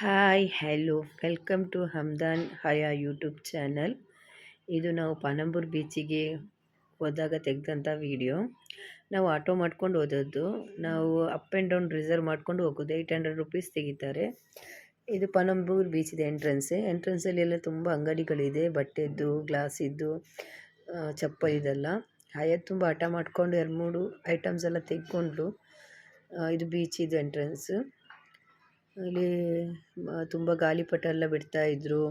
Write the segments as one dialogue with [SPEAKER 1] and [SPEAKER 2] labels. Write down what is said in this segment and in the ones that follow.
[SPEAKER 1] Hi hello welcome to Hamdan Haya YouTube channel. ಇದು ನಾವು ಪಾನಂಬೂರ್ ಬೀಚಿಗೆ ಹೋದಾಗ ತೆಗೆದಂಥ ವಿಡಿಯೋ. ನಾವು ಆಟೋ ಮಾಡ್ಕೊಂಡು ಹೋದದ್ದು. ನಾವು ಅಪ್ ಆ್ಯಂಡ್ ಡೌನ್ ರಿಸರ್ವ್ ಮಾಡ್ಕೊಂಡು ಹೋಗೋದು. 800 ರುಪೀಸ್ ತೆಗಿತಾರೆ. ಇದು ಪಾನಂಬೂರ್ ಬೀಚಿದೆ ಎಂಟ್ರೆನ್ಸಲ್ಲಿ ಎಲ್ಲ ತುಂಬ ಅಂಗಡಿಗಳಿದೆ, ಬಟ್ಟೆದ್ದು, ಗ್ಲಾಸಿದ್ದು, ಚಪ್ಪಲ್ ಇದೆಲ್ಲ. ಹಯಾತ್ ತುಂಬ ಆಟ ಮಾಡ್ಕೊಂಡು 2-3 ಐಟಮ್ಸ್ ಎಲ್ಲ ತೆಗೆದುಕೊಂಡ್ರು. ಇದು ಬೀಚಿದು ಎಂಟ್ರೆನ್ಸ್. ಇಲ್ಲಿ ತುಂಬ ಗಾಳಿಪಟ ಎಲ್ಲ ಬಿಡ್ತಾಯಿದ್ರು.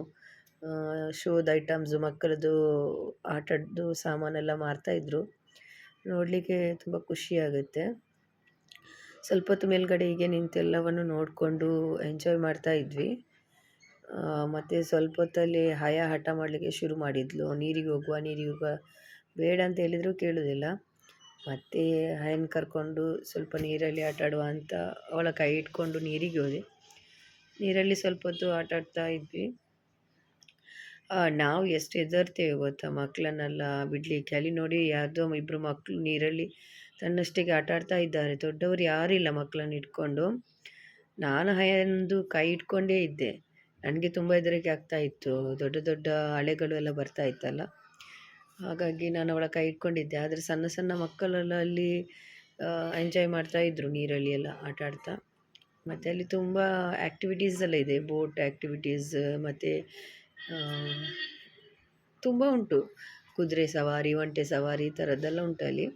[SPEAKER 1] ಶೋದ ಐಟಮ್ಸು, ಮಕ್ಕಳದ್ದು ಆಟದ್ದು ಸಾಮಾನೆಲ್ಲ ಮಾರ್ತಾಯಿದ್ರು. ನೋಡಲಿಕ್ಕೆ ತುಂಬ ಖುಷಿಯಾಗುತ್ತೆ. ಸ್ವಲ್ಪ ಹೊತ್ತು ಮೇಲ್ಗಡೆ ಹೀಗೆ ನಿಂತೆಲ್ಲವನ್ನು ನೋಡಿಕೊಂಡು ಎಂಜಾಯ್ ಮಾಡ್ತಾಯಿದ್ವಿ. ಮತ್ತು ಸ್ವಲ್ಪ ಹೊತ್ತಲ್ಲಿ ಹಠ ಮಾಡಲಿಕ್ಕೆ ಶುರು ಮಾಡಿದ್ಲು, ನೀರಿಗೆ ಹೋಗುವ ಬೇಡ ಅಂತ ಹೇಳಿದರೂ ಕೇಳೋದಿಲ್ಲ. ಮತ್ತು ಹಯನ್ ಕರ್ಕೊಂಡು ಸ್ವಲ್ಪ ನೀರಲ್ಲಿ ಆಟ ಆಡುವ ಅಂತ ಅವಳ ಕೈ ಇಟ್ಕೊಂಡು ನೀರಿಗೆ ಹೋದೆ. ನೀರಲ್ಲಿ ಸ್ವಲ್ಪ ಹೊತ್ತು ಆಟ ಆಡ್ತಾ ಇದ್ವಿ. ನಾವು ಎಷ್ಟು ಹೆದರ್ತೇವೆ ಗೊತ್ತಾ ಮಕ್ಕಳನ್ನೆಲ್ಲ ಬಿಡಲಿಕ್ಕೆ. ಅಲ್ಲಿ ನೋಡಿ ಯಾವುದೋ ಇಬ್ಬರು ಮಕ್ಕಳು ನೀರಲ್ಲಿ ತನ್ನಷ್ಟಕ್ಕೆ ಆಟ ಆಡ್ತಾ ಇದ್ದಾರೆ. ದೊಡ್ಡವರು ಯಾರಿಲ್ಲ ಮಕ್ಕಳನ್ನ ಇಟ್ಕೊಂಡು. ನಾನು ಹಯಂದು ಕೈ ಇಟ್ಕೊಂಡೇ ಇದ್ದೆ. ನನಗೆ ತುಂಬ ಹೆದರಿಕೆ ಆಗ್ತಾಯಿತ್ತು, ದೊಡ್ಡ ದೊಡ್ಡ ಅಲೆಗಳು ಎಲ್ಲ ಬರ್ತಾ ಇತ್ತಲ್ಲ. ಹಾಗಾಗಿ ನಾನು ಅವಳ ಕೈ ಇಟ್ಕೊಂಡಿದ್ದೆ. ಆದರೆ ಸಣ್ಣ ಸಣ್ಣ ಮಕ್ಕಳೆಲ್ಲ ಅಲ್ಲಿ ಎಂಜಾಯ್ ಮಾಡ್ತಾಯಿದ್ರು ನೀರಲ್ಲಿ ಎಲ್ಲ ಆಟ ಆಡ್ತಾ. ಮತ್ತು ಅಲ್ಲಿ ತುಂಬ ಆ್ಯಕ್ಟಿವಿಟೀಸ್ ಎಲ್ಲ ಇದೆ, ಬೋಟ್ ಆ್ಯಕ್ಟಿವಿಟೀಸ್ ಮತ್ತು ತುಂಬ ಉಂಟು. ಕುದುರೆ ಸವಾರಿ, ಒಂಟೆ ಸವಾರಿ ಈ ಥರದ್ದೆಲ್ಲ ಉಂಟು ಅಲ್ಲಿ.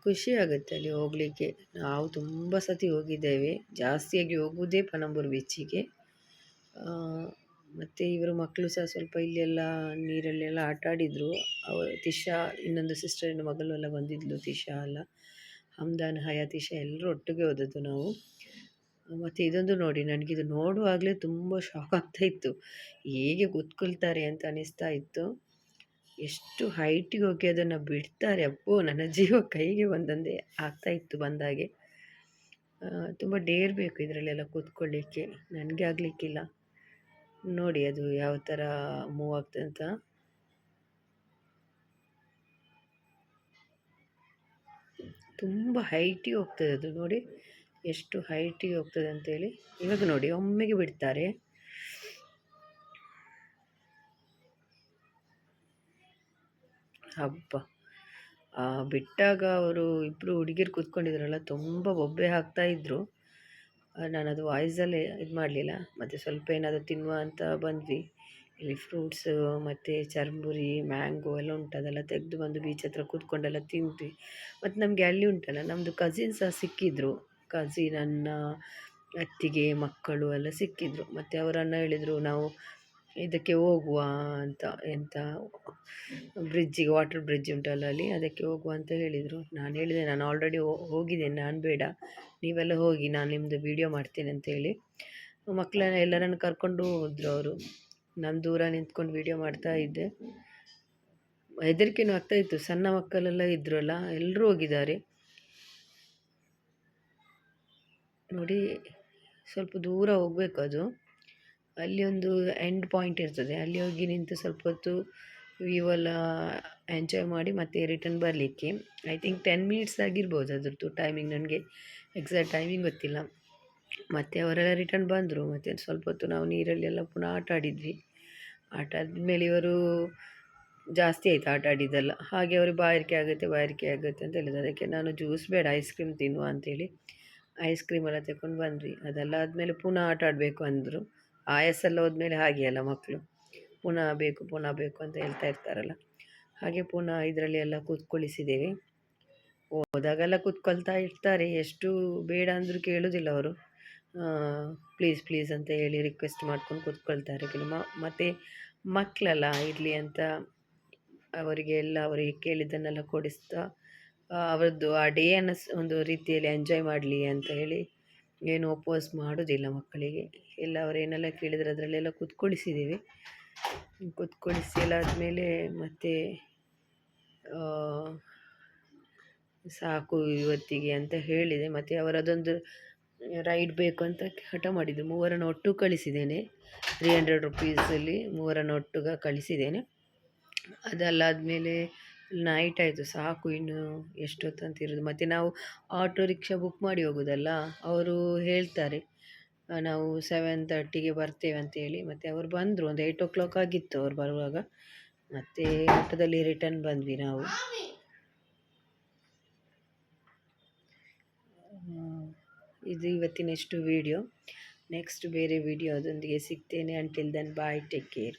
[SPEAKER 1] ಖುಷಿ ಆಗುತ್ತೆ ಅಲ್ಲಿ ಹೋಗಲಿಕ್ಕೆ. ನಾವು ತುಂಬ ಸತಿ ಹೋಗಿದ್ದೇವೆ. ಜಾಸ್ತಿಯಾಗಿ ಹೋಗುವುದೇ ಪಣಂಬೂರು ಬೀಚಿಗೆ. ಮತ್ತು ಇವರು ಮಕ್ಕಳು ಸಹ ಸ್ವಲ್ಪ ಇಲ್ಲೆಲ್ಲ ನೀರಲ್ಲೆಲ್ಲ ಆಟ ಆಡಿದರು. ತಿಶಾ, ಇನ್ನೊಂದು ಸಿಸ್ಟರಿನ ಮಗಳು ಎಲ್ಲ ಬಂದಿದ್ಲು, ತಿಶಾ ಎಲ್ಲ, ಹಮ್ದಾನ್, ಹಯಾ, ತಿಶಾ ಎಲ್ಲರೂ ಒಟ್ಟಿಗೆ ಹೋದದ್ದು ನಾವು. ಮತ್ತು ಇದೊಂದು ನೋಡಿ, ನನಗಿದು ನೋಡುವಾಗಲೇ ತುಂಬ ಶಾಕ್ ಆಗ್ತಾಯಿತ್ತು. ಹೇಗೆ ಕೂತ್ಕೊಳ್ತಾರೆ ಅಂತ ಅನಿಸ್ತಾ ಇತ್ತು. ಎಷ್ಟು ಹೈಟಿಗೆ ಹೋಗಿ ಅದನ್ನು ಬಿಡ್ತಾರೆ, ಅಪ್ಪೋ ನನ್ನ ಜೀವ ಕೈಗೆ ಒಂದೊಂದೇ ಆಗ್ತಾಯಿತ್ತು ಬಂದಾಗೆ. ತುಂಬ ಡೇರ್ ಬೇಕು ಇದರಲ್ಲೆಲ್ಲ ಕೂತ್ಕೊಳ್ಳಿಕ್ಕೆ. ನನಗೆ ಆಗಲಿಕ್ಕಿಲ್ಲ. ನೋಡಿ ಅದು ಯಾವ ಥರ ಮೂವ್ ಆಗ್ತದೆ ಅಂತ. ತುಂಬ ಹೈಟಿಗೆ ಹೋಗ್ತದೆ ಅದು. ನೋಡಿ ಎಷ್ಟು ಹೈಟಿಗೆ ಹೋಗ್ತದೆ ಅಂತೇಳಿ. ಇವಾಗ ನೋಡಿ ಒಮ್ಮೆಗೆ ಬಿಡ್ತಾರೆ. ಹಬ್ಬ ಬಿಟ್ಟಾಗ ಅವರು ಇಬ್ಬರು ಹುಡುಗಿರು ಕೂತ್ಕೊಂಡಿದ್ರಲ್ಲ, ತುಂಬ ಬೊಬ್ಬೆ ಹಾಕ್ತಾಯಿದ್ರು. ನಾನದು ವಾಯ್ಸಲ್ಲೇ ಇದು ಮಾಡಲಿಲ್ಲ. ಮತ್ತು ಸ್ವಲ್ಪ ಏನಾದರೂ ತಿನ್ನುವ ಅಂತ ಬಂದ್ವಿ. ಇಲ್ಲಿ ಫ್ರೂಟ್ಸು ಮತ್ತು ಚರ್ಮುರಿ, ಮ್ಯಾಂಗೋ ಎಲ್ಲ ಉಂಟು. ಅದೆಲ್ಲ ತೆಗೆದು ಬಂದು ಬೀಚ್ ಹತ್ರ ಕೂತ್ಕೊಂಡೆಲ್ಲ ತಿಂದ್ವಿ. ಮತ್ತು ನಮಗೆ ಅಲ್ಲಿ ಉಂಟಲ್ಲ, ನಮ್ಮದು ಕಸಿನ್ ಸಹ ಸಿಕ್ಕಿದ್ರು. ಕಸಿನ್, ನನ್ನ ಅತ್ತಿಗೆ ಮಕ್ಕಳು ಎಲ್ಲ ಸಿಕ್ಕಿದ್ರು. ಮತ್ತು ಅವರನ್ನು ಹೇಳಿದರು ನಾವು ಇದಕ್ಕೆ ಹೋಗುವ ಅಂತ, ಎಂಥ ಬ್ರಿಡ್ಜಿಗೆ, ವಾಟರ್ ಬ್ರಿಡ್ಜ್ ಉಂಟಲ್ಲ ಅಲ್ಲಿ, ಅದಕ್ಕೆ ಹೋಗುವ ಅಂತ ಹೇಳಿದರು. ನಾನು ಹೇಳಿದೆ ನಾನು ಆಲ್ರೆಡಿ ಹೋಗಿದ್ದೇನೆ, ನಾನು ಬೇಡ, ನೀವೆಲ್ಲ ಹೋಗಿ, ನಾನು ನಿಮ್ಮದು ವೀಡಿಯೋ ಮಾಡ್ತೇನೆ ಅಂತೇಳಿ ಮಕ್ಕಳನ್ನ ಎಲ್ಲರನ್ನು ಕರ್ಕೊಂಡು ಹೋದರು ಅವರು. ನಾನು ದೂರ ನಿಂತ್ಕೊಂಡು ವೀಡಿಯೋ ಮಾಡ್ತಾ ಇದ್ದೆ. ಹೆದರಿಕೆನೂ ಆಗ್ತಾಯಿತ್ತು. ಸಣ್ಣ ಮಕ್ಕಳೆಲ್ಲ ಇದ್ರಲ್ಲ, ಎಲ್ಲರೂ ಹೋಗಿದ್ದಾರೆ ನೋಡಿ. ಸ್ವಲ್ಪ ದೂರ ಹೋಗಬೇಕು ಅದು. ಅಲ್ಲಿ ಒಂದು ಎಂಡ್ ಪಾಯಿಂಟ್ ಇರ್ತದೆ, ಅಲ್ಲಿ ಹೋಗಿ ನಿಂತು ಸ್ವಲ್ಪ ಹೊತ್ತು ವ್ಯೂ ಎಲ್ಲ ಎಂಜಾಯ್ ಮಾಡಿ ಮತ್ತೆ ರಿಟರ್ನ್ ಬರಲಿಕ್ಕೆ. ಐ ಥಿಂಕ್ 10 ಮಿನಿಟ್ಸ್ ಆಗಿರ್ಬೋದು ಅದ್ರದ್ದು ಟೈಮಿಂಗ್. ನನಗೆ ಎಕ್ಸಾಕ್ಟ್ ಟೈಮಿಂಗ್ ಗೊತ್ತಿಲ್ಲ. ಮತ್ತು ಅವರೆಲ್ಲ ರಿಟರ್ನ್ ಬಂದರು. ಮತ್ತು ಸ್ವಲ್ಪ ಹೊತ್ತು ನಾವು ನೀರಲ್ಲೆಲ್ಲ ಪುನಃ ಆಟ ಆಡಿದ್ವಿ. ಆಟ ಆದಮೇಲೆ ಇವರು ಜಾಸ್ತಿ ಆಯಿತು ಆಟ ಆಡಿದ್ದೆಲ್ಲ. ಹಾಗೆ ಅವ್ರಿಗೆ ಬಾಯಾರಿಕೆ ಆಗುತ್ತೆ ಅಂತ ಹೇಳಿದ್ರು. ಅದಕ್ಕೆ ನಾನು ಜ್ಯೂಸ್ ಬೇಡ, ಐಸ್ ಕ್ರೀಮ್ ತಿನ್ನುವ ಅಂತೇಳಿ ಐಸ್ ಕ್ರೀಮ್ ಎಲ್ಲ ತಗೊಂಡು ಬಂದ್ವಿ. ಅದೆಲ್ಲ ಆದಮೇಲೆ ಪುನಃ ಆಟ ಆಡಬೇಕು ಅಂದರು. ಆಯಸ್ಸೆಲ್ಲ ಹೋದ್ಮೇಲೆ ಹಾಗೆ ಅಲ್ಲ ಮಕ್ಕಳು, ಪುನಃ ಬೇಕು ಅಂತ ಹೇಳ್ತಾ ಇರ್ತಾರಲ್ಲ ಹಾಗೆ. ಪುನಃ ಇದರಲ್ಲಿ ಎಲ್ಲ ಕೂತ್ಕೊಳ್ಳಿಸಿದ್ದೇವೆ. ಹೋದಾಗೆಲ್ಲ ಕೂತ್ಕೊಳ್ತಾ ಇರ್ತಾರೆ, ಎಷ್ಟು ಬೇಡ ಅಂದರೂ ಕೇಳೋದಿಲ್ಲ ಅವರು. ಪ್ಲೀಸ್ ಅಂತ ಹೇಳಿ ರಿಕ್ವೆಸ್ಟ್ ಮಾಡ್ಕೊಂಡು ಕೂತ್ಕೊಳ್ತಾರೆ ಮತ್ತು ಮಕ್ಕಳೆಲ್ಲ ಇರಲಿ ಅಂತ ಅವರಿಗೆ ಕೇಳಿದ್ದನ್ನೆಲ್ಲ ಕೊಡಿಸ್ತಾ ಅವರದ್ದು ಆ ಡೇಯನ್ನು ಒಂದು ರೀತಿಯಲ್ಲಿ ಎಂಜಾಯ್ ಮಾಡಲಿ ಅಂತ ಹೇಳಿ ಏನು ಅಪೋಸ್ ಮಾಡೋದಿಲ್ಲ ಮಕ್ಕಳಿಗೆ. ಎಲ್ಲ ಅವರೇನೆಲ್ಲ ಕೇಳಿದರೆ ಅದರಲ್ಲೆಲ್ಲ ಕೂತ್ಕೊಳಿಸಿದ್ದೀವಿ. ಕೂತ್ಕೊಳಿಸಿ ಎಲ್ಲ ಆದಮೇಲೆ ಮತ್ತೆ ಸಾಕು ಇವತ್ತಿಗೆ ಅಂತ ಹೇಳಿದೆ. ಮತ್ತು ಅವರದೊಂದು ರೈಡ್ ಬೇಕು ಅಂತ ಹಠ ಮಾಡಿದ್ದು. 3 ಒಟ್ಟು ಕಳಿಸಿದ್ದೇನೆ. 300 ರುಪೀಸಲ್ಲಿ 3 ಒಟ್ಟಿಗೆ ಕಳಿಸಿದ್ದೇನೆ. ಅದಲ್ಲಾದಮೇಲೆ ನೈಟ್ ಆಯಿತು, ಸಾಕು ಇನ್ನು ಎಷ್ಟೊತ್ತಂತ ಇರೋದು. ಮತ್ತು ನಾವು ಆಟೋ ರಿಕ್ಷಾ ಬುಕ್ ಮಾಡಿ ಹೋಗೋದಲ್ಲ, ಅವರು ಹೇಳ್ತಾರೆ ನಾವು 7:30ಗೆ ಬರ್ತೇವೆ ಅಂತೇಳಿ. ಮತ್ತು ಅವರು ಬಂದರು, ಒಂದು 8 ಆಗಿತ್ತು ಅವ್ರು ಬರುವಾಗ. ಮತ್ತು ಆಟೋದಲ್ಲಿ ರಿಟರ್ನ್ ಬಂದ್ವಿ ನಾವು. ಇದು ಇವತ್ತಿನಷ್ಟು ವಿಡಿಯೋ. ನೆಕ್ಸ್ಟ್ ಬೇರೆ ವಿಡಿಯೋ ಅದೊಂದಿಗೆ ಸಿಗ್ತೇನೆ. Until then bye, take care.